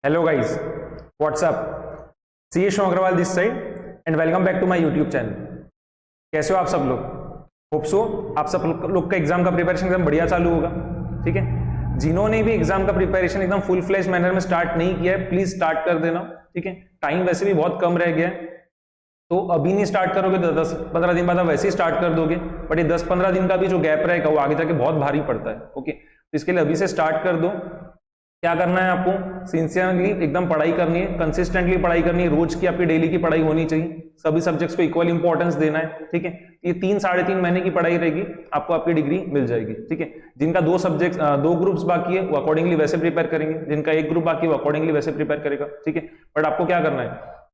Hello guys, what's up? C S Agarwal this side and welcome back to my YouTube channel. कैसे हो आप सब लोग? होप सो आप सब लोग का एग्जाम का प्रिपरेशन एकदम बढ़िया चालू होगा। ठीक है, जिन्होंने भी एग्जाम का प्रिपरेशन एकदम फुल फ्लेज मैनर में स्टार्ट नहीं किया है प्लीज स्टार्ट कर देना। ठीक है, टाइम वैसे भी बहुत कम रह गया है, तो अभी नहीं स्टार्ट करोगे तो 10-15 दिन बाद आप वैसे ही स्टार्ट कर दोगे, बट ये 10-15 दिन का भी जो गैप रहेगा वो आगे जाके बहुत भारी पड़ता है। ओके, तो इसके लिए अभी से स्टार्ट कर दो। क्या करना है आपको? सिंसियरली एकदम पढ़ाई करनी है, कंसिस्टेंटली पढ़ाई करनी है, रोज की आपकी डेली की पढ़ाई होनी चाहिए, सभी सब्जेक्ट्स को इक्वल इंपॉर्टेंस देना है। ठीक है, ये 3-3.5 महीने की पढ़ाई रहेगी, आपको आपकी डिग्री मिल जाएगी। ठीक है, जिनका दो ग्रुप्स बाकी है वो अकॉर्डिंगली वैसे प्रिपेयर करेंगे, जिनका एक ग्रुप बाकी है वो अकॉर्डिंगली वैसे प्रिपेयर करेगा। ठीक है, बट आपको क्या करना है,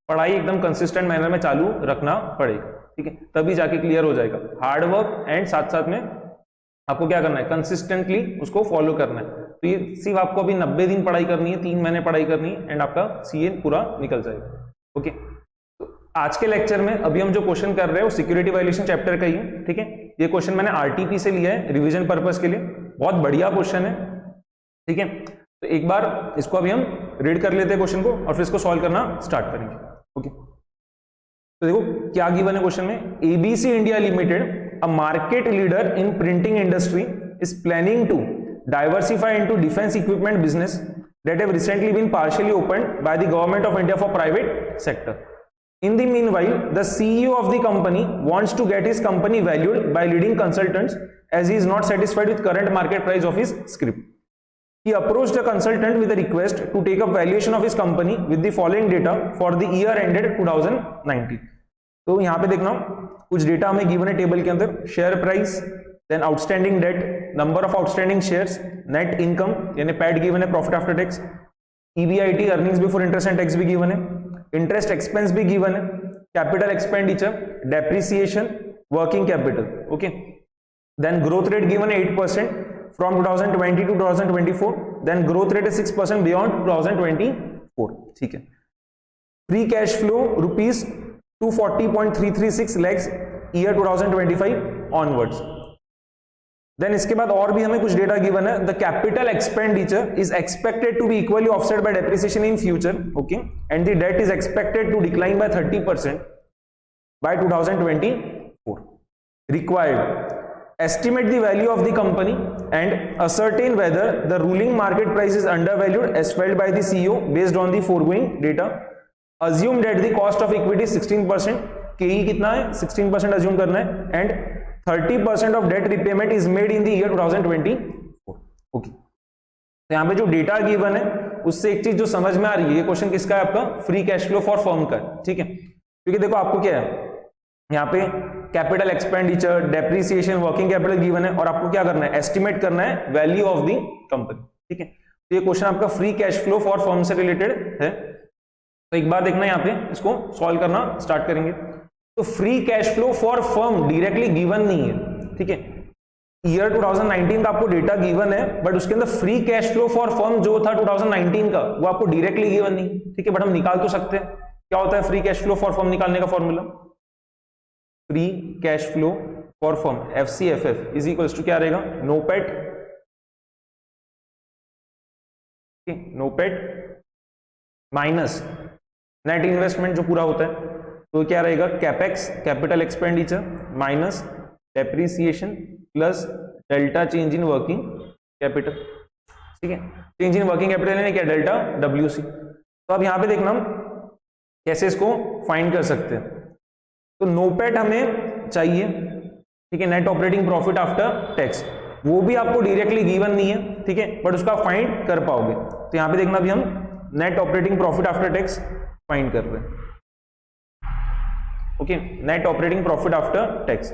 पढ़ाई एकदम कंसिस्टेंट मैनर में चालू रखना पड़ेगा। ठीक है, तभी जाके क्लियर हो जाएगा। हार्ड वर्क एंड साथ साथ में आपको क्या करना है, कंसिस्टेंटली उसको फॉलो करना है। तो ये सिर्फ आपको अभी 90 दिन पढ़ाई करनी है, 3 महीने पढ़ाई करनी है एंड आपका सीए पूरा निकल जाएगा। ओके, तो आज के लेक्चर में अभी हम जो क्वेश्चन कर रहे हैं वो सिक्योरिटी वायलेशन चैप्टर का ही है। ठीक है, ये क्वेश्चन मैंने आरटीपी से लिया है रिवीजन पर्पस के लिए, बहुत बढ़िया क्वेश्चन है। ठीक है, तो एक बार इसको अभी हम रीड कर लेते हैं क्वेश्चन को और फिर इसको सॉल्व करना स्टार्ट करेंगे। ओके, तो देखो क्या गिवन है क्वेश्चन में। ABC India limited, a market leader in printing industry, is planning to diversify into defense equipment business that have recently been partially opened by the government of India for private sector. In the meanwhile, the CEO of the company wants to get his company valued by leading consultants as he is not satisfied with current market price of his scrip. He approached a consultant with a request to take up valuation of his company with the following data for the year ended 2019. तो यहाँ पे देखना कुछ data हमें given है table के अंदर, share price, then outstanding debt, number of outstanding shares, net income यानी पैट गिवन है, profit after tax, EBIT earnings before interest and tax भी गिवन है, इंटरेस्ट एक्सपेंस भी गिवन है, capital expenditure, depreciation, working capital. Okay, then growth rate given है 8% from 2020 to 2024, then growth rate है 6% beyond 2024। ठीक है, free cash flow rupees 240.336 lakhs year 2025 onwards. Then इसके बाद और भी हमें कुछ डेटा गिवन है। The capital expenditure is expected to be equally offset by depreciation in future, okay, and the debt is expected to decline by 30% by 2024. Required, estimate the value of the company and ascertain whether the ruling market price is undervalued as felt by the CEO based on the foregoing data. Assume that the cost of equity is 16%, KE कितना है 16% assume करना है, and 30% of debt repayment is made in the year 2024. Okay, तो यहाँ पे जो data given है उससे एक चीज जो समझ में आ रही है, ये क्वेश्चन किसका है, आपका free cash flow for firm का है। ठीक है, क्योंकि देखो आपको क्या है, यहाँ पे capital expenditure, depreciation, working capital given है और आपको क्या करना है, एस्टिमेट करना है वैल्यू ऑफ द कंपनी। ठीक है, तो ये क्वेश्चन आपका free cash flow for firm से रिलेटेड है। तो एक बार देखना यहाँ पे, इसको सॉल्व करना स्टार्ट करेंगे। तो free cash flow for firm directly given नहीं है। ठीक है, ईयर 2019 का आपको डेटा गिवन है, बट उसके अंदर free cash flow for firm जो था 2019 का वो आपको डायरेक्टली गिवन नहीं। ठीक है, बट हम निकाल तो सकते हैं। क्या होता है free cash flow for firm निकालने का formula? Free cash flow for firm FCFF is equals to क्या रहेगा, NOPAT, NOPAT minus net investment जो पूरा होता है, तो क्या रहेगा, capex capital expenditure minus depreciation plus delta change in working capital. ठीक है, चेंज इन वर्किंग कैपिटल यानी क्या, डेल्टा WC। तो अब यहां पे देखना हम कैसे इसको फाइंड कर सकते हैं। तो नोपेट हमें चाहिए, ठीक है, net operating profit after tax, वो भी आपको डायरेक्टली गिवन नहीं है। ठीक है, बट उसका फाइंड कर पाओगे। तो यहां पे देखना अभी हम net operating profit after tax find कर रहे हैं। Okay, net operating profit after tax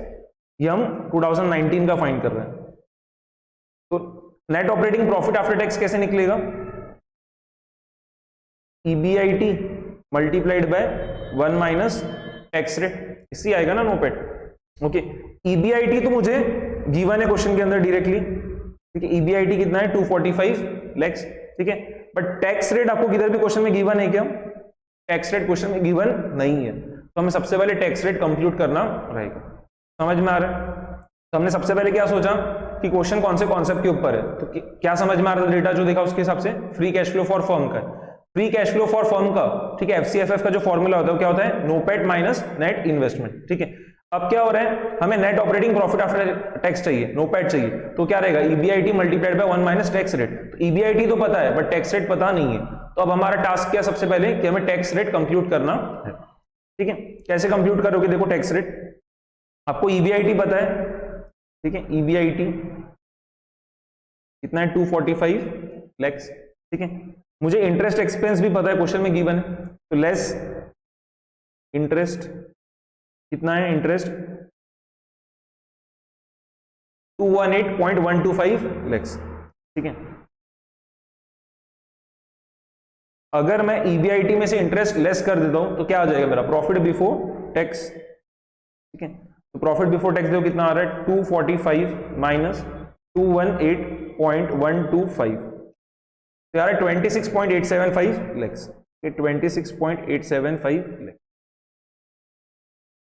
ये हम 2019 का फाइंड कर रहे हैं। तो net operating profit after tax कैसे निकलेगा, EBIT multiplied by 1 minus tax rate, इससे आएगा ना नोपेट। ओके, EBIT तो मुझे गिवन है क्वेश्चन के अंदर डायरेक्टली। ठीक है, EBIT कितना है 245 lakhs। ठीक है, बट टैक्स रेट आपको किधर भी क्वेश्चन में गिवन है क्या, टैक्स रेट क्वेश्चन में गिवन नहीं है। तो हमें सबसे पहले टैक्स रेट कंप्यूट करना रहेगा। समझ में आ रहा है? तो हमने सबसे पहले क्या सोचा कि क्वेश्चन कौन से कॉन्सेप्ट के ऊपर है, तो क्या समझ में आ रहा है, डेटा जो देखा उसके हिसाब से free cash flow for firm का है। Free cash flow for firm का, ठीक है, एफसीएफएफ का जो फॉर्मूला होता है वो क्या होता है, नोपेट माइनस नेट इन्वेस्टमेंट, ठीक है। अब क्या हो रहा है, हमें net operating profit after tax चाहिए, नोपेट चाहिए, तो क्या रहेगा, EBIT multiplied by 1 minus tax rate. तो ईबीआईटी तो पता है बट टैक्स रेट पता नहीं है, तो अब हमारा टास्क क्या, सबसे पहले कि हमें टैक्स रेट कंप्यूट करना है, ठीक है। कैसे कंप्यूट करोगे, देखो टैक्स रेट, आपको ईबीआईटी पता है, ठीक है, ईबीआईटी कितना है, 245 लैक्स, ठीक है। मुझे इंटरेस्ट एक्सपेंस भी पता है, क्वेश्चन में गिवन है, तो लेस इंटरेस्ट कितना है, इंटरेस्ट 218.125 लैक्स, ठीक है। अगर मैं ईबीआईटी में से इंटरेस्ट लेस कर देता हूं तो क्या आ जाएगा मेरा, प्रॉफिट बिफोर टैक्स, ठीक है। तो प्रॉफिट बिफोर टैक्स देखो कितना आ रहा है, 245 माइनस 218.125, तो यार 26.875 लैक्स, 26.875 लैक्स।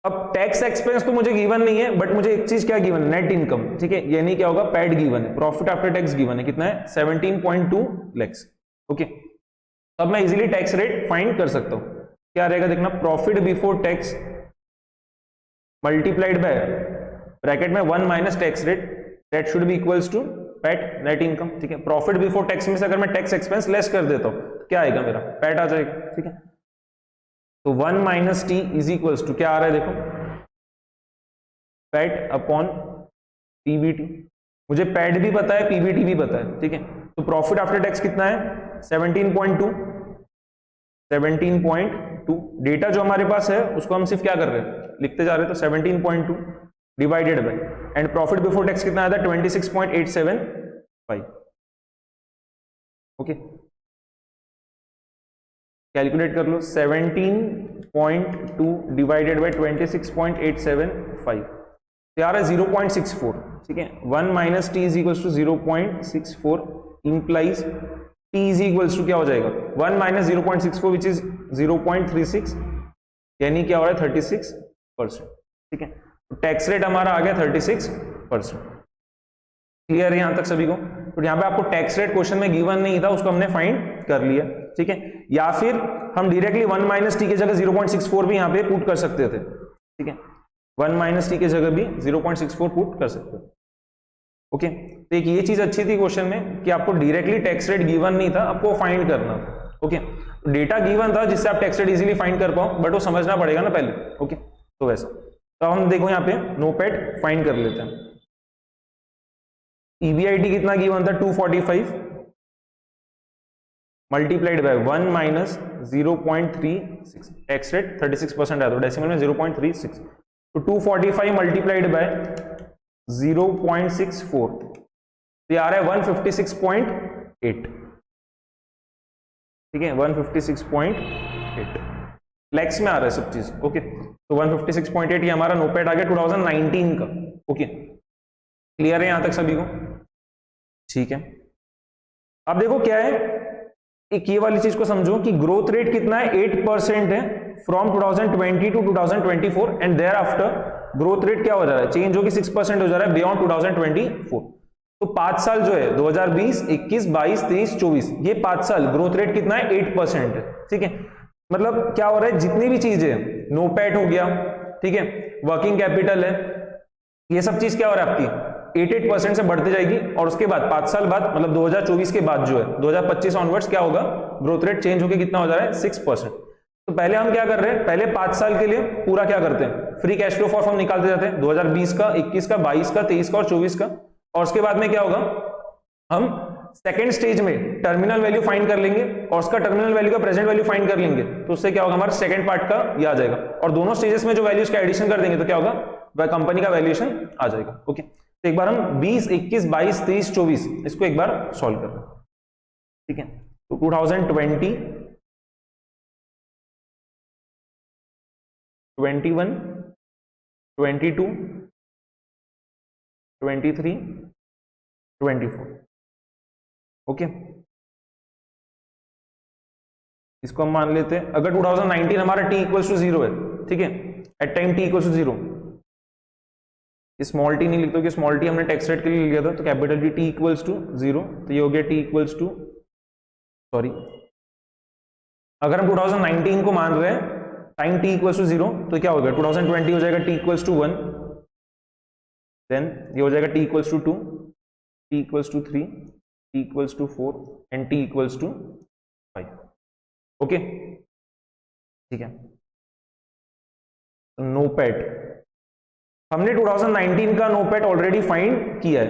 अब टैक्स एक्सपेंस तो मुझे गिवन नहीं है, बट मुझे एक चीज क्या गिवन, नेट इनकम, ठीक है, यानी क्या होगा, पैड गिवन है, प्रॉफिट आफ्टर टैक्स गिवन है, कितना है, 17.2 लैक्स, ओके। अब मैं इजीली टैक्स रेट फाइंड कर सकता हूं, क्या रहेगा देखना, profit before tax multiplied by bracket में 1 minus tax rate, that should be equals to PAT net income, ठीक है। प्रॉफिट बिफोर टैक्स में से अगर मैं टैक्स एक्सपेंस लेस कर देता हूं तो क्या आएगा मेरा, पैट आ जाएगा, ठीक है। तो 1 minus T is equals to क्या आ रहा है, देखो पैट अपॉन पीबीटी, मुझे पैट भी पता है, पीबीटी भी पता है, ठीक है। तो प्रॉफिट आफ्टर टैक्स कितना है, 17.2, डेटा जो हमारे पास है उसको हम सिर्फ क्या कर रहे हैं, लिखते जा रहे हैं, तो 17.2 divided by, and profit before tax कितना आया था, 26.875, ओके। कैलकुलेट कर लो, 17.2 डिवाइडेड बाय 26.875, तो यार है 0.64, ठीक है। 1 minus T is equals to 0.64 implies T is equals to क्या हो जाएगा, 1 माइनस 0.64 विच इज 0.36, यानी क्या हो रहा है 36%, ठीक है। तो टैक्स रेट हमारा आ गया 36%, क्लियर है यहां तक सभी को। तो यहां पे आपको टैक्स रेट क्वेश्चन में गिवन नहीं था, उसको हमने फाइंड कर लिया, ठीक है। या फिर हम डायरेक्टली 1 माइनस टी की जगह 0.64 भी यहां पे पुट कर सकते थे, ठीक है। 1 माइनस टी की जगह भी 0.64 पुट कर सकते थे, ओके। तो एक ये चीज अच्छी थी क्वेश्चन में कि आपको डायरेक्टली टैक्स रेट गिवन नहीं था, आपको फाइंड करना था, ओके। डेटा गिवन था जिससे आप टैक्स रेट इजीली फाइंड कर पाओ, बट वो समझना पड़ेगा ना पहले, ओके। तो वैसा, तो हम देखो यहाँ पे नोपेट फाइंड कर लेते हैं। ईबीआईटी कितना गिवन था, 245 multiplied by 1 minus 0.36, tax rate 36% आया, तो डेसिमल में 0.36, तो 245 मल्टीप्लाइड बाय 0.64, तो आ रहा है 156.8, ठीक है, 156.8 लैक्स में आ रहा है सब चीज, ओके। तो 156.8 ये हमारा नोपेट आ गया 2019 का, ओके। क्लियर है यहां तक सभी को, ठीक है। अब देखो क्या है, एक ये वाली चीज को समझो कि ग्रोथ रेट कितना है, 8% है from 2020 to 2024, and thereafter growth rate क्या हो जा रहा है, चेंज होकर 6% हो जा रहा है बियॉन्ड 2024। तो 5 साल जो है 2020, 21, 22, 23, 24, ये 5 साल ग्रोथ रेट कितना है, 8% है, ठीक है। मतलब क्या हो रहा है, जितनी भी चीजें, नोपैट हो गया, ठीक है, वर्किंग कैपिटल है, ये सब चीज क्या हो रहा है आपकी 8% से बढ़ती जाएगी, और उसके बाद 5 साल बाद, मतलब 2024 के बाद जो है 2025 ऑनवर्ड्स क्या होगा, ग्रोथ रेट चेंज होकर कितना हो जा रहा है, 6%। तो पहले हम क्या कर रहे हैं, पहले 5 साल के लिए पूरा क्या करते हैं, free cash flow for firm निकालते जाते हैं, 2020 का, 21 का, 22 का, 23 का और 24 का, और उसके बाद में क्या होगा, हम सेकेंड स्टेज में टर्मिनल वैल्यू फाइंड कर लेंगे, और उसका टर्मिनल वैल्यू का प्रेजेंट वैल्यू फाइंड कर लेंगे, तो उससे क्या होगा, हमारा सेकंड पार्ट का ये आ जाएगा, और दोनों स्टेजेस में जो वैल्यूज का एडिशन कर देंगे तो क्या होगा, वह कंपनी का वैल्यूएशन आ जाएगा, ओके। तो एक बार हम 20, 21, 22, 23, 24 इसको एक बार सॉल्व कर रहे हैं, ठीक है। तो 2020, 21, 22, 23, 24, ओके। इसको हम मान लेते हैं, अगर 2019 हमारा t इक्वल्स टू 0 है, ठीक है, at time t equals to 0, small T नहीं लिखते कि स्मॉल टी हमने टैक्स रेट के लिए लिया था, तो capital T T equals to 0, तो ये हो गया t इक्वल्स टू, सॉरी अगर हम 2019 को मान रहे हैं टाइम t इक्वल्स टू 0, तो क्या होगा 2020 हो जाएगा t इक्वल्स टू 1, देन ये हो जाएगा t equals to 2, t equals to 3, t equals to 4 and t equals to 5. Okay, ठीक है. नोपेट, हमने 2019 का नोपेट ऑलरेडी फाइंड किया है,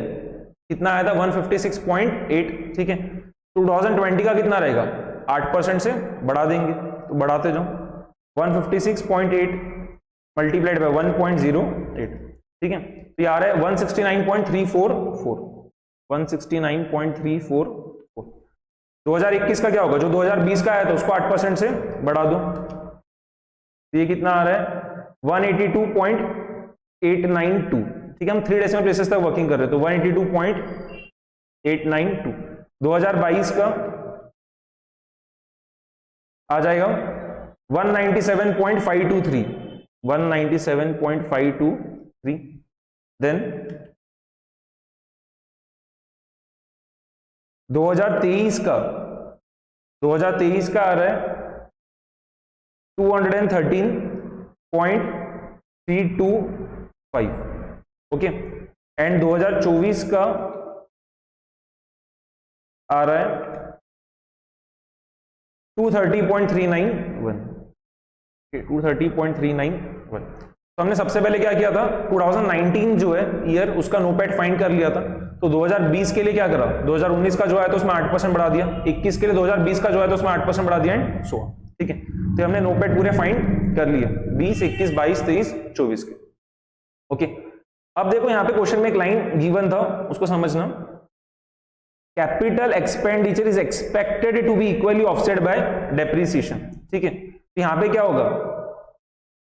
कितना आया था 156.8. ठीक है, 2020 का कितना रहेगा 8% से बढ़ा देंगे, तो बढ़ाते जाओ 156.8 मल्टीप्लाइड बाय 1.08. ठीक है, तो ये आ रहा है 169.344. 169.344. 2021 का क्या होगा, जो 2020 का आया था उसको 8% से बढ़ा दो, तो ये कितना आ रहा है 182.892. ठीक है, हम 3 डेसिमल प्लेसेस तक वर्किंग कर रहे हैं, तो 182.892. 2022 का आ जाएगा 197.523. 197.523. देन 2023 का आ रहा है 213.325. ओके, एंड 2024 का आ रहा है 230.391. 230.391. तो हमने सबसे पहले क्या किया था, 2019 जो है ईयर, उसका नोपेट फाइंड कर लिया था. तो 2020 के लिए क्या करा, 2019 का जो है तो उसमें 8% बढ़ा दिया, 21 के लिए 2020 का जो है तो उसमें 8% बढ़ा दिया एंड सो ऑन. ठीक है, तो हमने नोपेट पूरे फाइंड कर लिए 20, 21, 22, 23, 24 के. ओके, अब देखो यहाँ पे क्वेश्चन में एक लाइन गिवन था, उसको समझना. Capital expenditure is expected to be equally offset by depreciation. ठीक है, तो यहाँ पे क्या होगा,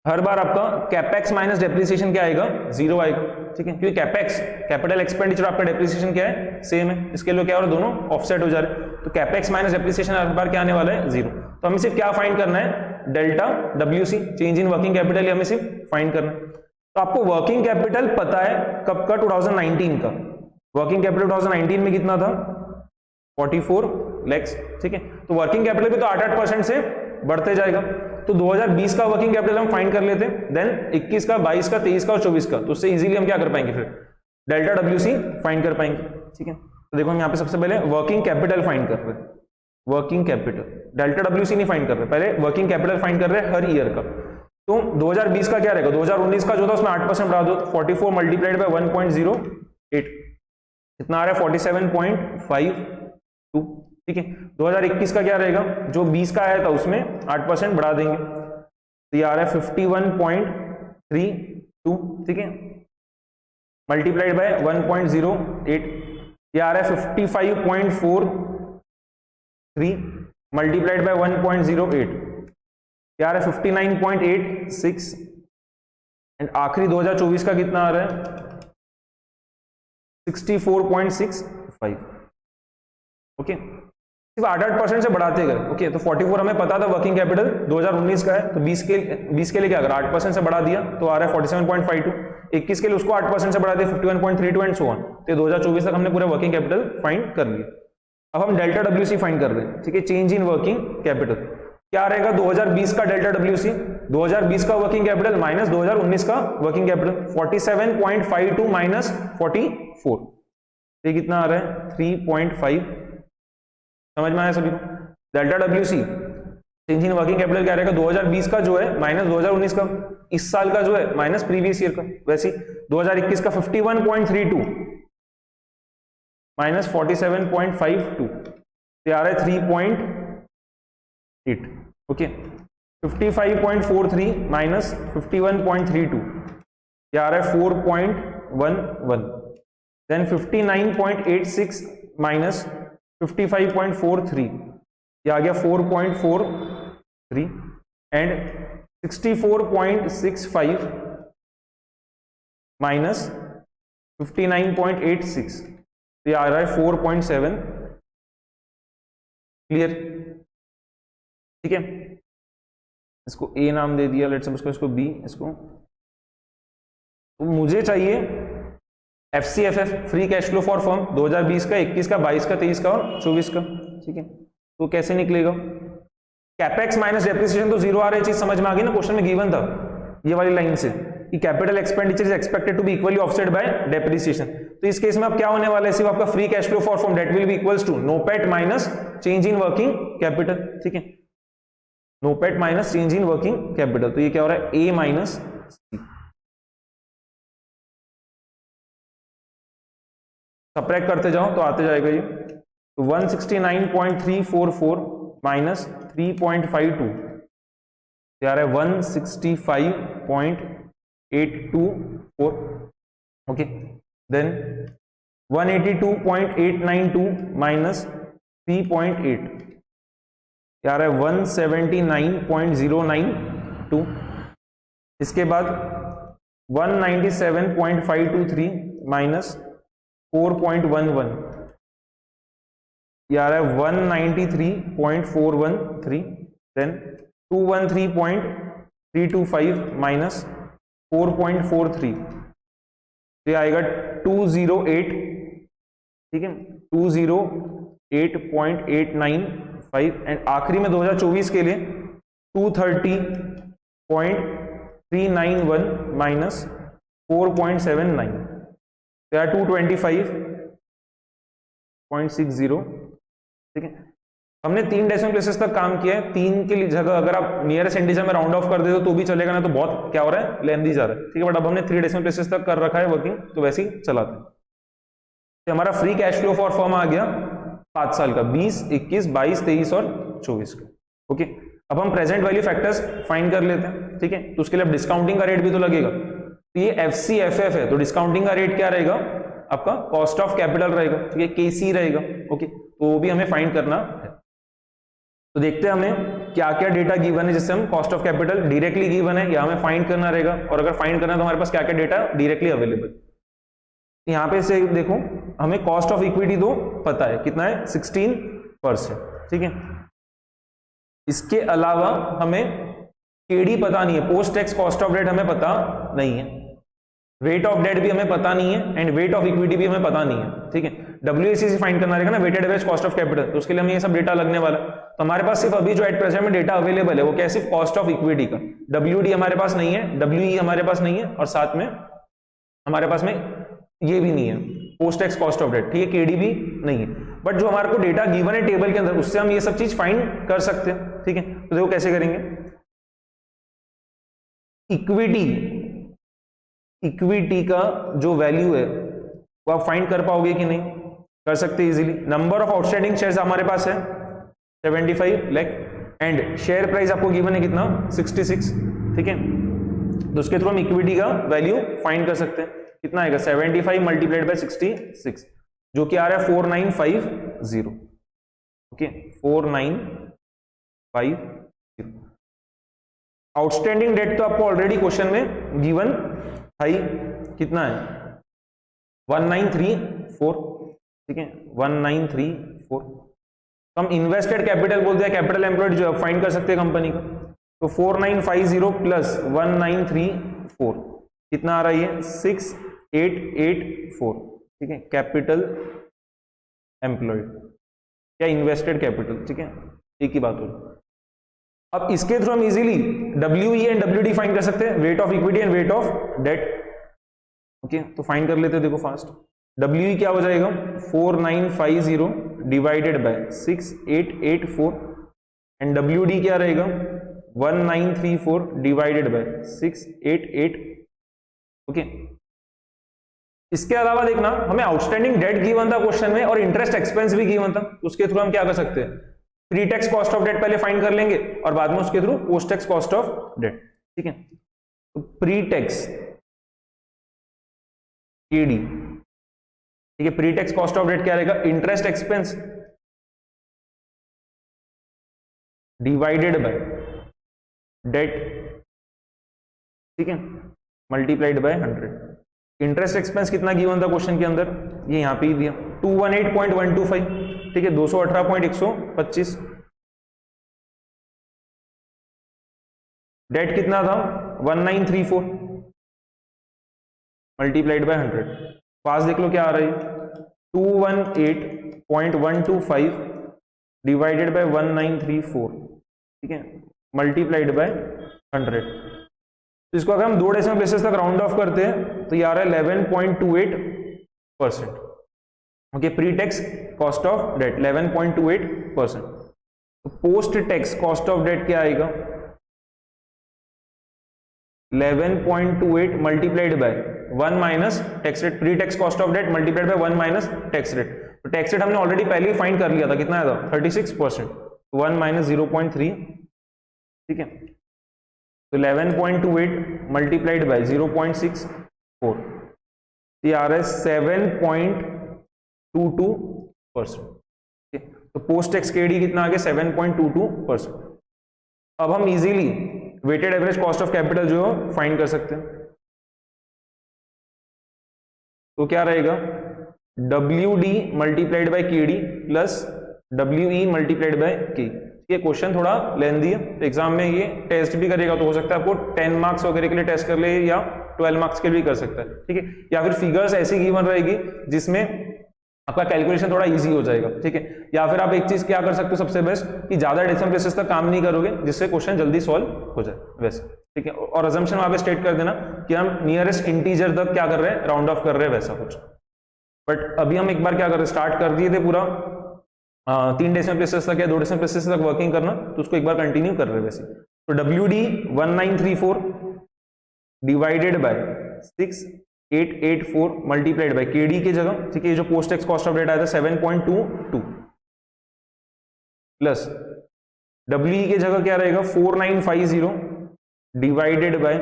हर बार आपका कैपेक्स माइनस डेप्रिसिएशन क्या आएगा, 0 आएगा. ठीक है, क्योंकि कैपेक्स कैपिटल एक्सपेंडिचर आपका डेप्रिसिएशन क्या है, सेम है, इसके लिए क्या हो रहा है, दोनों ऑफसेट हो जा रहे हैं. तो कैपेक्स माइनस डेप्रिसिएशन हर बार क्या आने वाला है, 0. तो हमें सिर्फ क्या फाइंड करना है, delta WC, change in working capital, हमें सिर्फ फाइंड करना है. तो आपको वर्किंग कैपिटल पता है कब का, 2019 का. वर्किंग कैपिटल 2019 में कितना था, 44 lakhs. ठीक है, तो वर्किंग कैपिटल भी तो 8% से बढ़ते जाएगा. तो 2020 का वर्किंग कैपिटल हम फाइंड कर लेते हैं, देन 21 का, 22 का, 23 का और 24 का. तो उससे इजीली हम क्या कर पाएंगे, फिर डेल्टा WC फाइंड कर पाएंगे. ठीक है, तो देखो हम यहाँ पे सबसे पहले वर्किंग कैपिटल फाइंड कर रहे हैं. वर्किंग कैपिटल, डेल्टा WC नहीं फाइंड कर रहे, पहले वर्किंग कैपिटल फाइंड कर रहे हैं हर ईयर का. तो 2020 का क्या रहेगा, 2019 का जो था उसमें 8% बढ़ा दो, 44 मल्टीप्लाइड बाय 1.08, कितना आ रहा है 47.52. ठीक है, 2021 का क्या रहेगा, जो 20 का आया था उसमें 8% बढ़ा देंगे, तो ये आ रहा है 51.32. ठीक है, मल्टीप्लाइड बाय 1.08, ये आ रहा है 55.43 मल्टीप्लाइड बाय 1.08, ये आ रहा है 59.86. एंड आखिरी 2024 का कितना आ रहा है 64.65. ओके, सिर्फ 8% से बढ़ाते गए. ओके, तो 44 हमें पता था वर्किंग कैपिटल 2019 का है, तो 20 के लिए क्या, अगर 8% से बढ़ा दिया तो आ रहा है 47.52. 21 के लिए उसको 8% से बढ़ा दिया 51.32 एंड सो ऑन. तो 2024 तक हमने पूरे वर्किंग कैपिटल फाइंड कर लिया. अब हम डेल्टा WC फाइंड कर रहे हैं. ठीक है, चेंज इन वर्किंग कैपिटल क्या रहेगा, 2020 का डेल्टा WC, 2020 का वर्किंग कैपिटल माइनस 2019 का वर्किंग कैपिटल, 47.52 माइनस 44, ये कितना आ रहा है 3.5. समझ में आया सभी को. Delta WC change in working capital क्या रहेगा, 2020 का जो है माइनस 2019 का, इस साल का जो है माइनस प्रीवियस ईयर का. वैसे 2021 का 51.32 माइनस 47.52, ये आ रहा है 3.8. ओके, 55.43 माइनस 51.32, ये आ रहा है 4.11. देन 59.86 माइनस 55.43, ये आ गया 4.43. एंड 64.65 माइनस 59.86, ये आ रहा है 4.7. क्लियर. ठीक है, इसको A नाम दे दिया, लेट्स सपोज इसको B, इसको. तो मुझे चाहिए FCFF, free cash flow for firm, 2020 का, 21 का, 22 का, 23 का और 24 का. ठीक है, तो कैसे निकलेगा, कैपेक्स माइनस डेप्रिसिएशन तो जीरो आ रही चीज समझ में आ गई ना, क्वेश्चन में गिवन था ये वाली लाइन से कि capital expenditure is expected to be equally offset by depreciation. तो इस केस में अब क्या होने वाला है, सिर्फ आपका free cash flow for firm debt will be equals to NOPAT minus change in working capital. ठीक है, NOPAT minus change in working capital. तो ये क्या हो रहा है, ए माइनस सी। सब्ट्रैक्ट करते जाओ तो आते जाएगा ये, तो 169.344 माइनस 3.52 यार है 165.824। ओके, देन 182.892 माइनस 3.8 यार है 179.092। इसके बाद 197.523 माइनस 4.11 यार है 193.413। देन 213.325 माइनस 4.43, ये आएगा 208। ठीक है, 208.895। एंड आखिरी में 2024 के लिए 230.391 माइनस 4.79, तो यार 225.60। ठीक है, हमने 3 डेसिमल प्लेसेस तक काम किया है। 3 की जगह अगर आप नियरेस्ट इंटीजर में राउंड ऑफ कर दे तो भी चलेगा, ना तो बहुत क्या हो रहा है, लेंथी जा रहा है। ठीक है, बट अब हमने 3 डेसिमल प्लेसेस तक कर रखा है वर्किंग, तो वैसे ही चलाते हैं। तो हमारा free cash flow for firm आ गया 5 साल का, 20, 21, 22, 23 और 24 का। ओके, अब हम प्रेजेंट वैल्यू फैक्टर्स फाइंड कर लेते हैं। ठीक है, तो उसके लिए डिस्काउंटिंग का रेट भी तो लगेगा। तो ये FCFF है, तो डिस्काउंटिंग का रेट क्या रहेगा आपका, कॉस्ट ऑफ कैपिटल रहेगा। ठीक है, KC रहेगा। ओके, तो वो भी हमें फाइंड करना है। तो देखते हैं हमें क्या क्या डेटा गिवन है, जिससे हम cost of capital directly given है या हमें फाइंड करना रहेगा, और अगर फाइंड करना है तो हमारे पास क्या क्या डेटा डायरेक्टली अवेलेबल। यहां पे से देखो, हमें कॉस्ट ऑफ इक्विटी तो पता है कितना है, 16%। ठीक है, इसके अलावा हमें KD पता नहीं है, post tax cost of debt हमें पता नहीं है, वेट ऑफ डेट भी हमें पता नहीं है, एंड वेट ऑफ इक्विटी भी हमें पता नहीं है। ठीक है, WACC फाइंड करना रहेगा ना, weighted average cost of capital, तो उसके लिए हमें ये सब डेटा लगने वाला। तो हमारे पास सिर्फ अभी जो एट प्रेजेंट में डेटा अवेलेबल है वो क्या है, सिर्फ कॉस्ट ऑफ इक्विटी का। WD हमारे पास नहीं है, WE हमारे पास नहीं है, और साथ में हमारे पास में ये भी नहीं है, post tax cost of debt. ठीक है, KD भी नहीं है, बट जो हमारे को डेटा गिवन है टेबल के अंदर, उससे हम ये सब चीज फाइंड कर सकते हैं। ठीक है, तो देखो कैसे करेंगे। इक्विटी का जो वैल्यू है वो आप फाइंड कर पाओगे कि नहीं, कर सकते easily. Number of outstanding shares हमारे पास है 75 लाख, एंड शेयर प्राइस आपको गिवन है कितना, 66। ठीक है, तो उसके थ्रू हम इक्विटी का वैल्यू फाइंड कर सकते हैं। कितना आएगा, 75 मल्टीप्लाइड बाय 66, जो कि आ रहा है 4950। ओके, 4950। आउटस्टैंडिंग डेट तो आपको ऑलरेडी क्वेश्चन में गिवन है, कितना है, 1934। ठीक है, 1934। तो हम इन्वेस्टेड कैपिटल बोलते हैं, कैपिटल एम्प्लॉयड जो फाइंड कर सकते हैं कंपनी का। तो 4950 प्लस 1934 कितना आ रहा है, 6884। ठीक है, कैपिटल एम्प्लॉयड या इन्वेस्टेड कैपिटल। ठीक है, एक ही बात हो। अब इसके थ्रू हम easily WE and WD find कर सकते हैं, weight of equity and weight of debt. Okay, तो फाइंड कर लेते हैं, देखो फास्ट। WE क्या हो जाएगा, 4950 डिवाइडेड बाय 6884, एंड WD क्या रहेगा, 1934 डिवाइडेड बाय 688। ओके, इसके अलावा देखना, हमें आउटस्टैंडिंग डेट गिवन था क्वेश्चन में, और इंटरेस्ट एक्सपेंस भी गिवन था। उसके थ्रू हम क्या कर सकते हैं, pre tax cost of debt पहले फाइंड कर लेंगे, और बाद में उसके through post tax cost of debt. ठीक है, तो प्री टैक्स KD। ठीक है, pre tax cost of debt क्या रहेगा, interest expense divided by debt. ठीक है, मल्टीप्लाइड बाय 100। इंटरेस्ट एक्सपेंस कितना गिवन था क्वेश्चन के अंदर, ये यहां पे ही दिया, 218.125। ठीक है, 218.125। डेट कितना था, 1934 मल्टीप्लाइड बाय 100। पास देख लो क्या आ रहा है, 218.125 डिवाइडेड बाय 1934। ठीक है, मल्टीप्लाइड बाय 100। तो इसको अगर हम 2 डेसिमल प्लेसेस तक राउंड ऑफ करते हैं तो ये आ रहा है 11.28%। Okay, pre tax cost of debt 11.28%। तो post tax cost of debt क्या आएगा, 11.28 multiplied by 1 minus tax rate, pre tax cost of debt multiplied by 1 minus tax rate. तो टैक्स रेट हमने ऑलरेडी पहले ही फाइंड कर लिया था, कितना आया था 36%, 1 माइनस 0.3, ठीक है। तो 11.28 मल्टीप्लाइड बाय 0.64, ये आ रहा है 7.22%। तो पोस्ट टैक्स केडी कितना आ गया 7.22%। अब हम easily weighted average cost of capital जो है फाइंड कर सकते हैं। तो क्या रहेगा, WD multiplied by KD plus WE multiplied by K। ये क्वेश्चन थोड़ा लेंथी है, तो एग्जाम में ये टेस्ट भी करेगा, तो हो सकता है आपको 10 मार्क्स वगैरह के लिए टेस्ट कर ले या 12 मार्क्स के लिए भी कर सकता है, ठीक है। या फिर फिगर्स ऐसी गिवन रहेगी जिसमें आपका कैलकुलेशन थोड़ा इजी हो जाएगा, ठीक है। या फिर आप एक चीज क्या कर सकते हो सबसे बेस्ट, कि ज्यादा डेसिमल प्लेसेस तक काम नहीं करोगे जिससे क्वेश्चन जल्दी सॉल्व हो जाए वैसे, ठीक है। और अजम्पशन वहां पे स्टेट कर देना कि हम नियरेस्ट इंटीजर तक क्या कर रहे हैं, राउंड ऑफ कर रहे हैं वैसा कुछ। बट अभी हम एक बार क्या कर रहे हैं, स्टार्ट कर दिए थे पूरा 3 डेसिमल प्लेसेस तक या 2 डेसिमल प्लेसेस तक वर्किंग करना, तो उसको एक बार कंटिन्यू कर रहे हैं वैसे। तो WD 1934 divided by 6884 multiplied by KD की जगह, ठीक है, ये जो post tax cost of debt आया था 7.22 प्लस WE की जगह क्या रहेगा 4950 divided by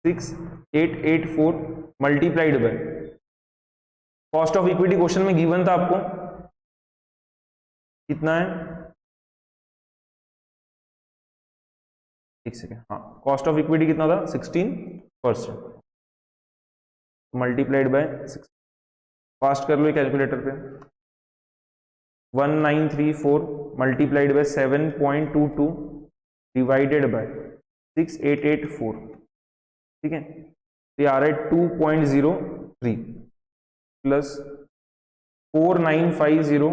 6884 multiplied by cost of equity question में गिवन था आपको कितना है, एक सेकेंड, हाँ, कॉस्ट ऑफ इक्विटी कितना था 16%, मल्टीप्लाइड बाय 6, फास्ट कर लो कैलकुलेटर पे, 1934 मल्टीप्लाइड बाय 7.22 डिवाइडेड बाय 6884, ठीक है। तो ये आ रहा है 2.03 plus 4950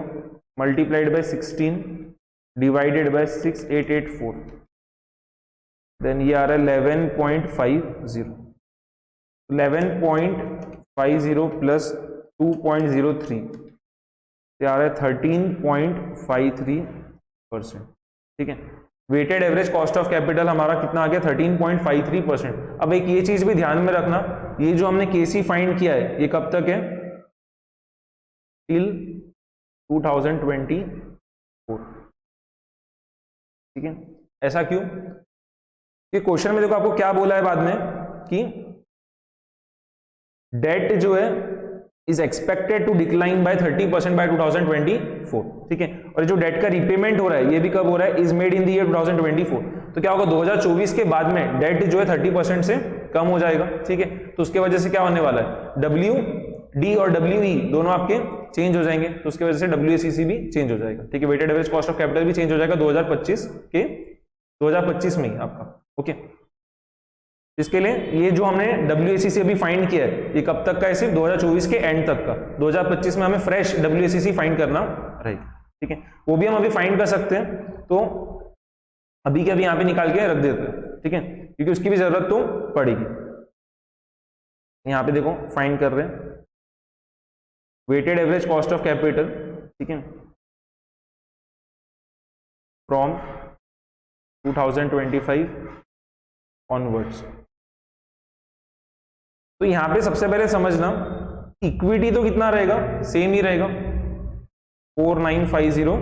multiplied by 16 divided by 6884, then ये आ रहा है 11.50 प्लस 2.03, ये आ रहा है 13.53%, ठीक है। Weighted average cost of capital हमारा कितना आ गया 13.53%। अब एक ये चीज भी ध्यान में रखना, ये जो हमने केसी फाइंड किया है ये कब तक है, टिल 2024, ठीक है। ऐसा क्यों, कि क्वेश्चन में देखो आपको क्या बोला है बाद में कि डेट जो है is expected to decline by 30% by 2024, ठीक है। और जो डेट का रिपेमेंट हो रहा है ये भी कब हो रहा है, is made in the year 2024। तो क्या होगा 2024 के बाद में डेट जो है 30% से कम हो जाएगा, ठीक है। तो उसके वजह से क्या होने वाला है, WD और WE दोनों आपके चेंज हो जाएंगे, तो उसकी वजह से WACC भी चेंज हो जाएगा, ठीक है। Weighted average cost of capital भी चेंज हो जाएगा 2025 में ही आपका, ओके। इसके लिए ये जो हमने WACC अभी फाइंड किया है ये कब तक का है, सिर्फ 2024 के एंड तक का, 2025 में हमें फ्रेश WACC फाइंड करना रहेगा, ठीक है। वो भी हम अभी फाइंड कर सकते हैं, तो अभी के अभी यहाँ पे निकाल के रख देते हैं, ठीक है, क्योंकि उसकी भी जरूरत तो पड़ेगी। यहाँ पे देखो फाइंड कर रहे हैं weighted average cost of capital, ठीक है, फ्रॉम 2025 ऑनवर्ड्स। तो यहां पे सबसे पहले समझना इक्विटी तो कितना रहेगा, सेम ही रहेगा 4950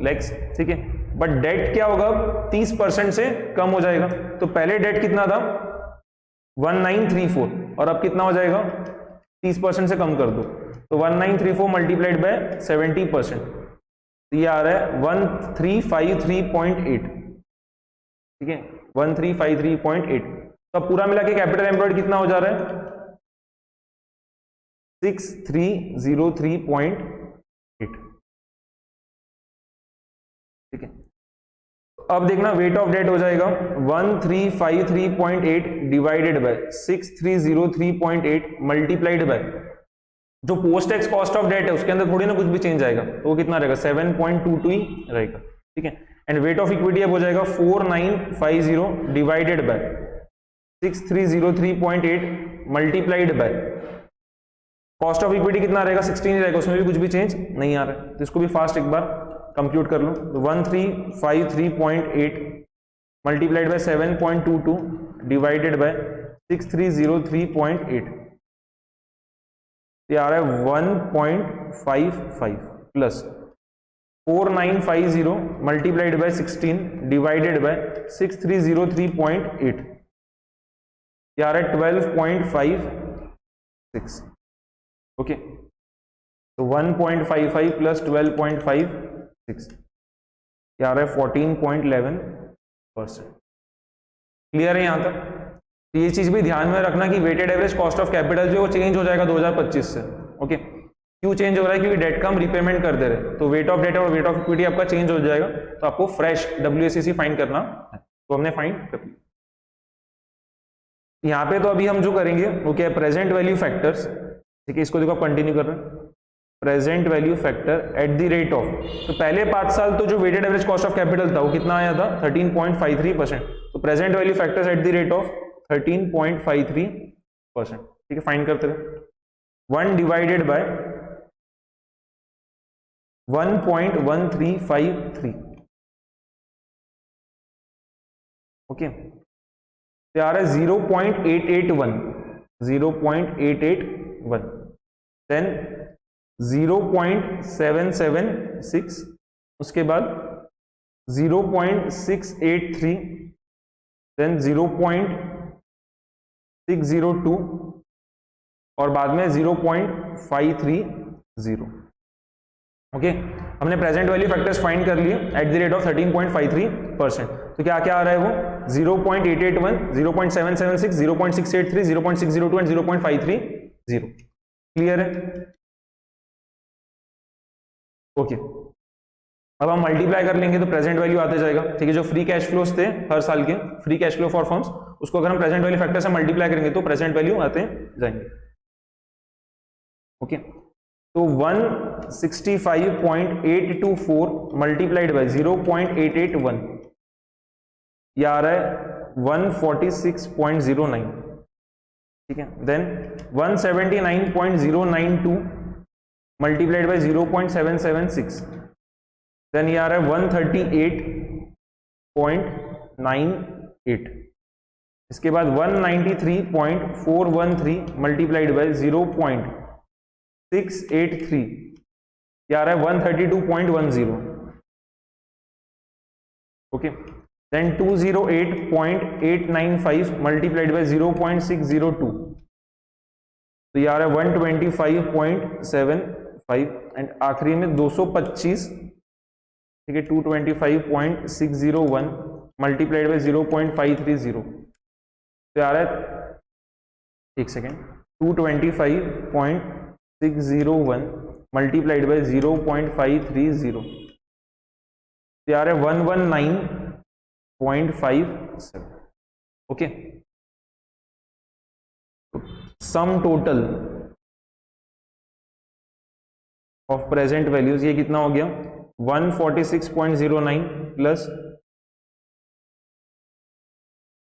लैक्स, ठीक है। बट डेट क्या होगा 30% से कम हो जाएगा। तो पहले डेट कितना था 1934 और अब कितना हो जाएगा 30% से कम कर दो, तो 1934 मल्टीप्लाइड बाय 70%, तो ये आ रहा है 1353.8, ठीक है, 1353.8। तो पूरा मिला के कैपिटल एम्प्लॉयड कितना हो जा रहा है 6303.8, ठीक है। अब देखना वेट ऑफ डेट हो जाएगा 1353.8 डिवाइडेड बाय 6303.8 मल्टीप्लाइड बाय जो post tax cost of debt है उसके अंदर थोड़ी ना कुछ भी चेंज आएगा, तो वो कितना रहेगा 7.22 ही रहेगा, ठीक है। एंड वेट ऑफ इक्विटी अब हो जाएगा 4950 divided by 6303.8 multiplied by cost of equity कितना रहेगा 16 रहेगा, उसमें भी कुछ भी चेंज नहीं आ रहा है, तो इसको भी फास्ट एक बार कंप्यूट कर लो। तो 1353.8 मल्टीप्लाइड बाय 7.22 डिवाइडेड बाय 6303.8, ये आ रहा है 1.55 plus 4950 multiplied by 16 divided by 6303.8, ये आ रहा है 12.56। ओके, तो 1.55 प्लस 12.56, ये आ रहा है 14.11%। क्लियर है यहां तक? तो ये चीज भी ध्यान में रखना कि weighted average cost of capital जो है वो चेंज हो जाएगा 2025 से। ओके, क्यों चेंज हो रहा है? क्योंकि डेट का हम रीपेमेंट कर दे रहे, तो वेट ऑफ डेट और वेट ऑफ इक्विटी आपका चेंज हो जाएगा, तो आपको फ्रेश WACC फाइंड करना है, तो हमने फाइंड कर लिया। यहाँ पे तो अभी हम जो करेंगे वो क्या है, प्रेजेंट वैल्यू फैक्टर्स। ठीक है, इसको देखो कंटिन्यू कर रहे हैं, present value factor at the rate of, तो पहले 5 साल तो जो weighted average cost of capital था वो कितना आया था 13.53%, तो present value factors at the rate of 13.53%। ठीक है, फाइंड करते रहे। 1 डिवाइडेड बाय 1.1353, ओके, तो आ रहा है 0.881, देन 0.776, उसके बाद 0.683, देन 0.602 और बाद में 0.530। ओके, हमने प्रेजेंट वैल्यू फैक्टर्स फाइंड कर लिए एट द रेट ऑफ 13.53%। तो क्या क्या आ रहा है वो 0.881, 0.776, 0.683, 0.602 एंड 0.530। क्लियर है? ओके, अब हम मल्टीप्लाई कर लेंगे तो प्रेजेंट वैल्यू आते जाएगा। ठीक है, जो फ्री कैश फ्लोस थे हर साल के, free cash flow for firms, उसको अगर हम प्रेजेंट वैल्यू फैक्टर से मल्टीप्लाई करेंगे तो प्रेजेंट वैल्यू आते जाएंगे। ओके, तो 165.824 मल्टीप्लाइड बाय 0.881, ये आ रहा है 146.09। ठीक है, देन 179.092 मल्टीप्लाइड बाय 0.776, देन ये आ रहा है 138.98। इसके बाद 193.413 मल्टीप्लाइड बाय 0.683, ये आ रहा है 132.10। ओके, देन 208.895 मल्टीप्लाइड बाय 0.602, तो ये आ रहा है 125.75, एंड आखिरी में 225, ठीक है, 225.601 मल्टीप्लाइड बाय 0.530, तो आ रहा है, एक सेकेंड, 225.601 मल्टीप्लाइड बाय 0.530, तो आ रहा है 119.57। Okay, sum total of present values ये कितना हो गया 146.09 प्लस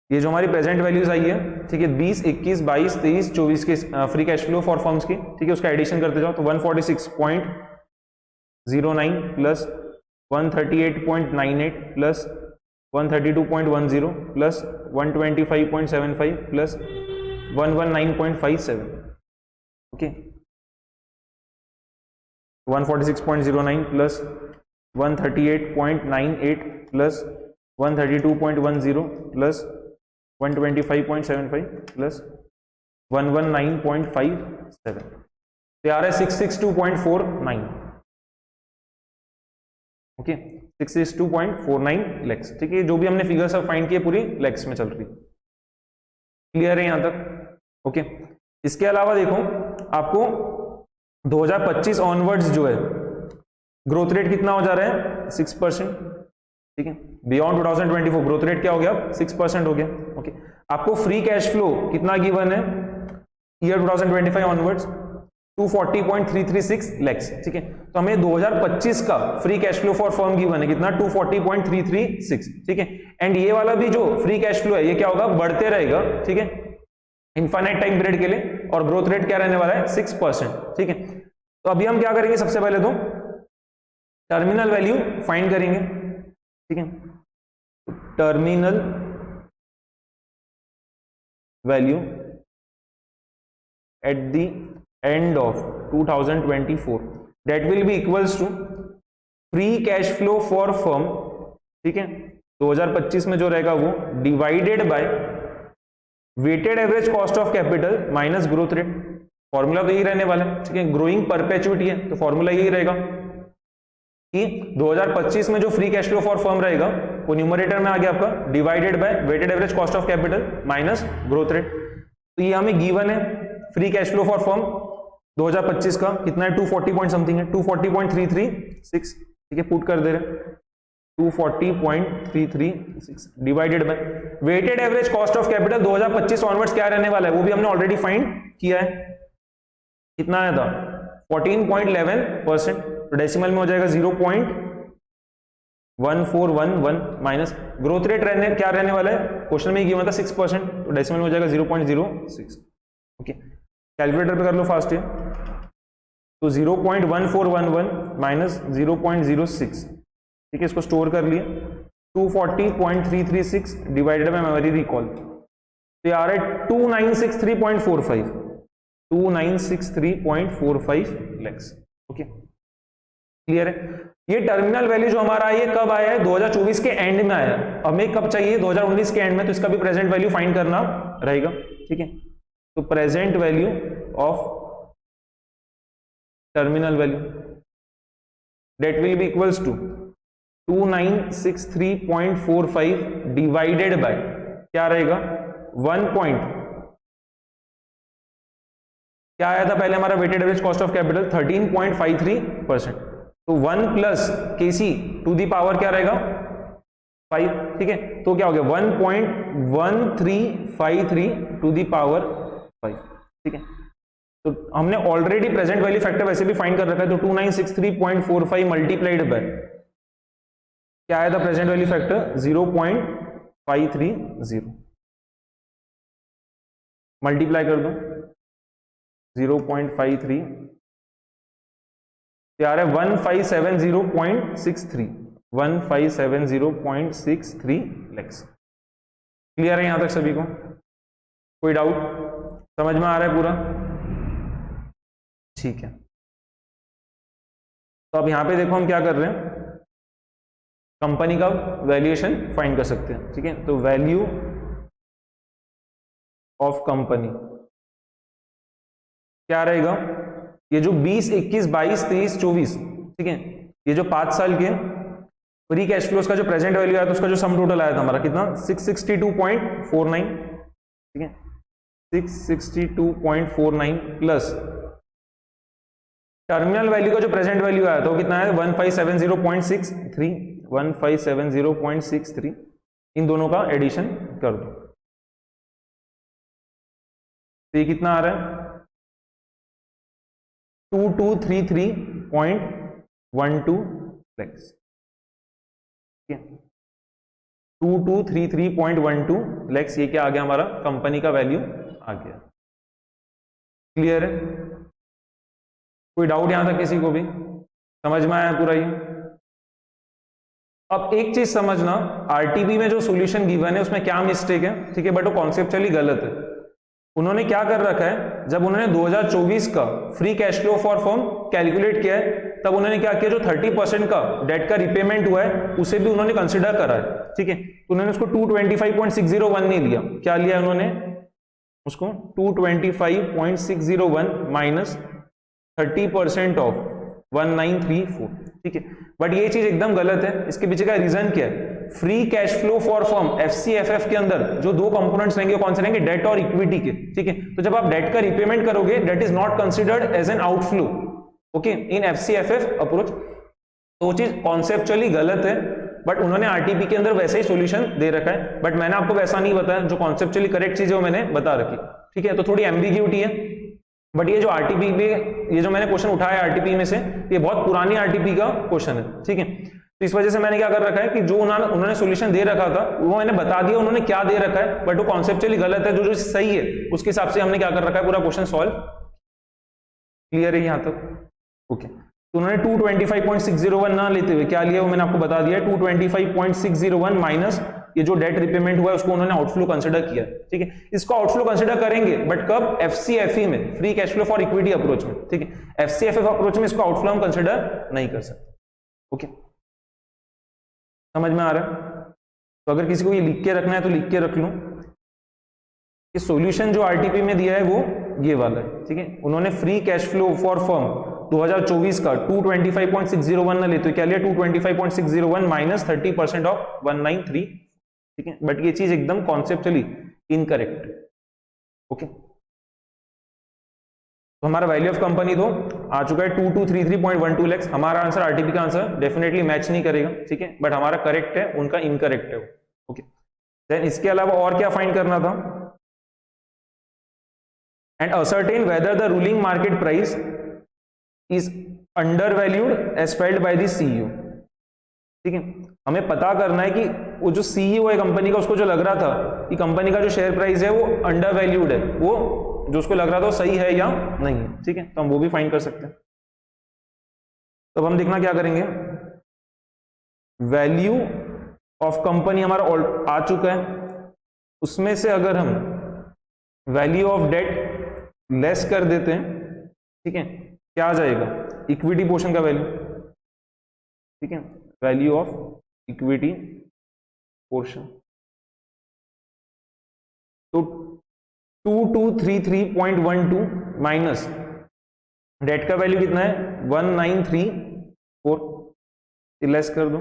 ये जो हमारी प्रेजेंट वैल्यूज आई है, ठीक है, 20, 21, 22, 23, 24 के free cash flow for firms की, ठीक है, उसका एडिशन करते जाओ तो 146.09 plus 138.98 plus 132.10 plus 125.75 plus 119.57। Okay, 146.09 plus 138.98 plus 132.10 plus 125.75 plus 119.57, तो आ रहा है 662.49। ओके, 662.49 लैक्स। ठीक है, जो भी हमने फिगर सब फाइंड किए पूरी लैक्स में चल रही। क्लियर है यहां तक? ओके, इसके अलावा देखो आपको 2025 ऑनवर्ड्स जो है ग्रोथ रेट कितना हो जा रहा है 6%। ठीक है, बियॉन्ड 2024 ग्रोथ रेट क्या हो गया 6% हो गया। ओके, आपको फ्री कैश फ्लो कितना गिवन है ईयर 2025 ऑनवर्ड्स 240.336 लैक्स, ठीक है। तो हमें 2025 का free cash flow for firm given है कितना, 240.336, ठीक है। एंड ये वाला भी जो फ्री कैश फ्लो है ये क्या होगा, बढ़ते रहेगा, ठीक है, इनफाइनाइट टाइम पीरियड के लिए, और ग्रोथ रेट क्या रहने वाला है, 6%, ठीक है। तो अभी हम क्या करेंगे, सबसे पहले तो टर्मिनल वैल्यू फाइंड करेंगे, ठीक है। Terminal value at the end of 2024 that will be equals to free cash flow for firm, ठीक है, 2025 में जो रहेगा वो divided by weighted average cost of capital minus growth rate. Formula तो यही रहने वाला है, ठीक है, ग्रोइंग परपेचुइटी है तो फॉर्मूला यही रहेगा कि 2025 में जो free cash flow for firm रहेगा वो न्यूमरेटर में आ गया आपका divided by weighted average cost of capital minus growth rate. तो ये हमें गिवन है free cash flow for firm 2025 का कितना है, 240 पॉइंट समथिंग है, 240.336, ठीक है, पुट कर दे रहे 240.336 divided by weighted average cost of capital 2025 onwards क्या रहने वाला है वो भी हमने ऑलरेडी फाइंड किया है, कितना आया था 14.11%, तो डेसिमल में हो जाएगा 0.1411 माइनस ग्रोथ रेट क्या रहने वाला है, क्वेश्चन में गिवन था 6%, तो डेसिमल में हो जाएगा 0.06, ओके। कैलकुलेटर पे कर लो फास्ट है, तो 0.1411 माइनस 0.06, ठीक है, इसको स्टोर कर लिया, 240.336 डिवाइडेड बाय मेमोरी रिकॉल, तो ये आ रहा है 2963.45, 2963.45 लैक्स, ओके, क्लियर है। ये टर्मिनल वैल्यू जो हमारा है ये कब आया है, 2024 के एंड में आया है, हमें कब चाहिए 2019 के एंड में, तो इसका भी प्रेजेंट वैल्यू फाइंड करना रहेगा, ठीक है। तो present value of terminal value that will be equals to 2963.45 divided by क्या रहेगा 1 पॉइंट, क्या आया था पहले हमारा weighted average cost of capital 13.53%, तो 1 plus KC to the power क्या रहेगा 5, ठीक है, तो क्या हो गया 1.1353 टू दी पावर 5, ठीक है। तो हमने ऑलरेडी प्रेजेंट वैल्यू फैक्टर वैसे भी फाइंड कर रखा है, तो 2963.45 मल्टीप्लाइड बाय क्या आया था प्रेजेंट वैल्यू फैक्टर 0.530, मल्टीप्लाई कर दो 0.53, क्या है 1570.63, 1570.63 लैक्स। क्लियर है यहां तक सभी को, कोई डाउट, समझ में आ रहा है पूरा, ठीक है। तो अब यहां पे देखो हम क्या कर रहे हैं, कंपनी का वैल्यूएशन फाइंड कर सकते हैं, ठीक है। तो वैल्यू ऑफ कंपनी क्या रहेगा, ये जो 20, 21, 22, 23, 24, ठीक है, ये जो 5 साल के फ्री कैश फ्लोस का जो प्रेजेंट वैल्यू आया था उसका जो सम टोटल आया था हमारा कितना 662.49, ठीक है, 662.49 प्लस टर्मिनल वैल्यू का जो प्रेजेंट वैल्यू आया था वो कितना है 1570.63, 1570.63, इन दोनों का एडिशन कर दो, तो ये कितना आ रहा है 2233.12 लैक्स, ठीक है, 2233.12 लैक्स, ये क्या आ गया हमारा कंपनी का वैल्यू आ गया। क्लियर है, कोई डाउट यहां तक किसी को भी, समझ में आया पूरा ये। अब एक चीज समझना, आरटीबी में जो सॉल्यूशन गिवन है उसमें क्या मिस्टेक है, ठीक है, बट वो कॉन्सेप्चुअली गलत है। उन्होंने क्या कर रखा है, जब उन्होंने 2024 का free cash flow for firm calculate किया है तब उन्होंने क्या किया, जो 30% का डेट का रिपेमेंट हुआ है उसे भी उन्होंने कंसिडर करा है, ठीक है। तो उन्होंने उसको 225.601 नहीं लिया, क्या लिया उन्होंने उसको 225.601 माइनस 30% ऑफ 1934, ठीक है। बट ये चीज एकदम गलत है, इसके पीछे का रीजन क्या है, free cash flow for firm FCFF के अंदर जो दो कंपोनेंट्स रहेंगे कौन से रहेंगे, डेट और इक्विटी के, ठीक है। तो जब आप डेट का रिपेमेंट करोगे debt is not considered as an outflow, okay, in FCFF approach. तो वो चीज कॉन्सेप्चुअली गलत है, बट उन्होंने आरटीपी के अंदर वैसे ही सॉल्यूशन दे रखा है, बट मैंने आपको वैसा नहीं बताया, जो कॉन्सेप्चुअली करेक्ट चीज है वो मैंने बता रखी, ठीक है। तो थोड़ी एम्बिग्यूटी है, बट ये जो आरटीपी में, ये जो मैंने क्वेश्चन उठाया आरटीपी में से, ये बहुत पुरानी आरटीपी का क्वेश्चन है, ठीक है। तो इस वजह से मैंने क्या कर रखा है कि जो उन्होंने सॉल्यूशन दे रखा था वो मैंने बता दिया उन्होंने क्या दे रखा है, बट वो कॉन्सेप्चुअली गलत है। जो सही है उसके हिसाब से हमने क्या कर रखा है, पूरा क्वेश्चन सॉल्व। क्लियर है यहाँ तक? ओके। तो उन्होंने 225.601 ना लेते हुए क्या लिया वो मैंने आपको बता दिया, 225.601 माइनस ये जो डेट रिपेमेंट हुआ है उसको उन्होंने आउटफ्लो कंसिडर किया, ठीक है। इसको आउटफ्लो कंसिडर करेंगे बट कब? एफसीएफई में, free cash flow for equity approach में, ठीक है। एफसीएफई अप्रोच में इसको आउटफ्लो हम कंसिडर नहीं कर सकते। ओके, समझ में आ रहा है? तो अगर किसी को ये लिख के रखना है तो लिख के रख लो कि सॉल्यूशन जो आरटीपी में दिया है वो ये वाला है, ठीक है। उन्होंने free cash flow for firm 2024 का 225.601 ना लेते क्या लिया, 225.601 माइनस 30% ऑफ 193, ठीक है। बट ये चीज एकदम कॉन्सेप्चुअली इनकरेक्ट, ओके। तो हमारा वैल्यू ऑफ कंपनी तो आ चुका है 2233.12 लाख। हमारा आंसर आरटीपी का आंसर डेफिनेटली मैच नहीं करेगा, ठीक है, बट हमारा करेक्ट है, उनका इनकरेक्ट है, ओके। देन इसके अलावा और क्या फाइंड करना था? And ascertain whether the ruling market price is undervalued as felt by the CEO, ठीक है। हमें पता करना है कि वो जो सीईओ है कंपनी का, उसको जो लग रहा था कि कंपनी का जो शेयर प्राइस है वो अंडरवैल्यूड है, वो जो उसको लग रहा था वो सही है या नहीं है, ठीक है। तो हम वो भी फाइंड कर सकते हैं। तो हम देखना क्या करेंगे, वैल्यू ऑफ कंपनी हमारा आ चुका है, उसमें से अगर हम वैल्यू ऑफ डेट लेस कर देते हैं, ठीक है, क्या आ जाएगा? इक्विटी पोर्शन का वैल्यू, ठीक है, वैल्यू ऑफ इक्विटी पोर्शन। तो 2233.12 माइनस डेट का वैल्यू कितना है? 1934, लेस कर दो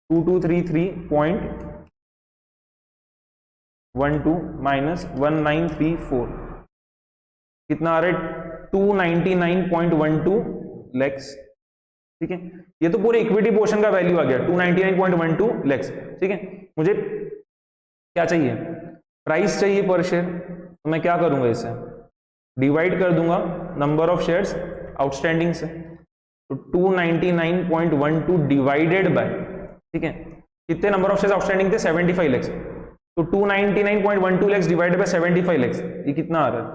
2233.12 माइनस 1934 कितना आ रहा है? 299.12 लैक्स, ठीक है। ये तो पूरे इक्विटी पोर्शन का वैल्यू आ गया 299.12 लैक्स, ठीक है। मुझे क्या चाहिए? प्राइस चाहिए पर शेयर। तो मैं क्या करूंगा, इसे डिवाइड कर दूंगा नंबर ऑफ शेयर्स आउटस्टैंडिंग से। तो 299.12 डिवाइडेड बाय, ठीक है, कितने नंबर ऑफ शेयर्स आउटस्टैंडिंग थे? 75 लैक्स। तो 299.12 लैक्स डिवाइडेड बाय 75 लैक्स, ये कितना आ रहा है?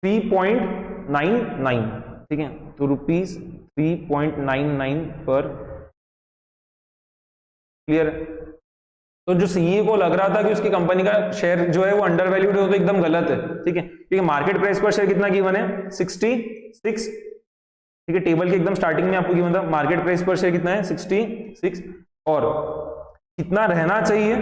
3.99, ठीक है। तो रुपीज 3.99 पर। क्लियर? तो जो सीईओ को लग रहा था कि उसकी कंपनी का शेयर जो है वो अंडर वैल्यूड है, वो तो एकदम गलत है, ठीक है, क्योंकि मार्केट प्राइस पर शेयर कितना गिवन है? 66, ठीक है। टेबल के एकदम स्टार्टिंग में आपको गिवन था मार्केट प्राइस पर शेयर कितना है? 66, और कितना रहना चाहिए?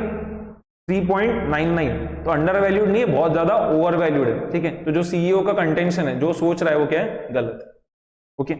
3.99। तो अंडर वैल्यूड नहीं है, बहुत ज्यादा ओवर वैल्यूड है, ठीक है। तो जो सीईओ का कंटेंशन है, जो सोच रहा है वो क्या है? गलत, ओके।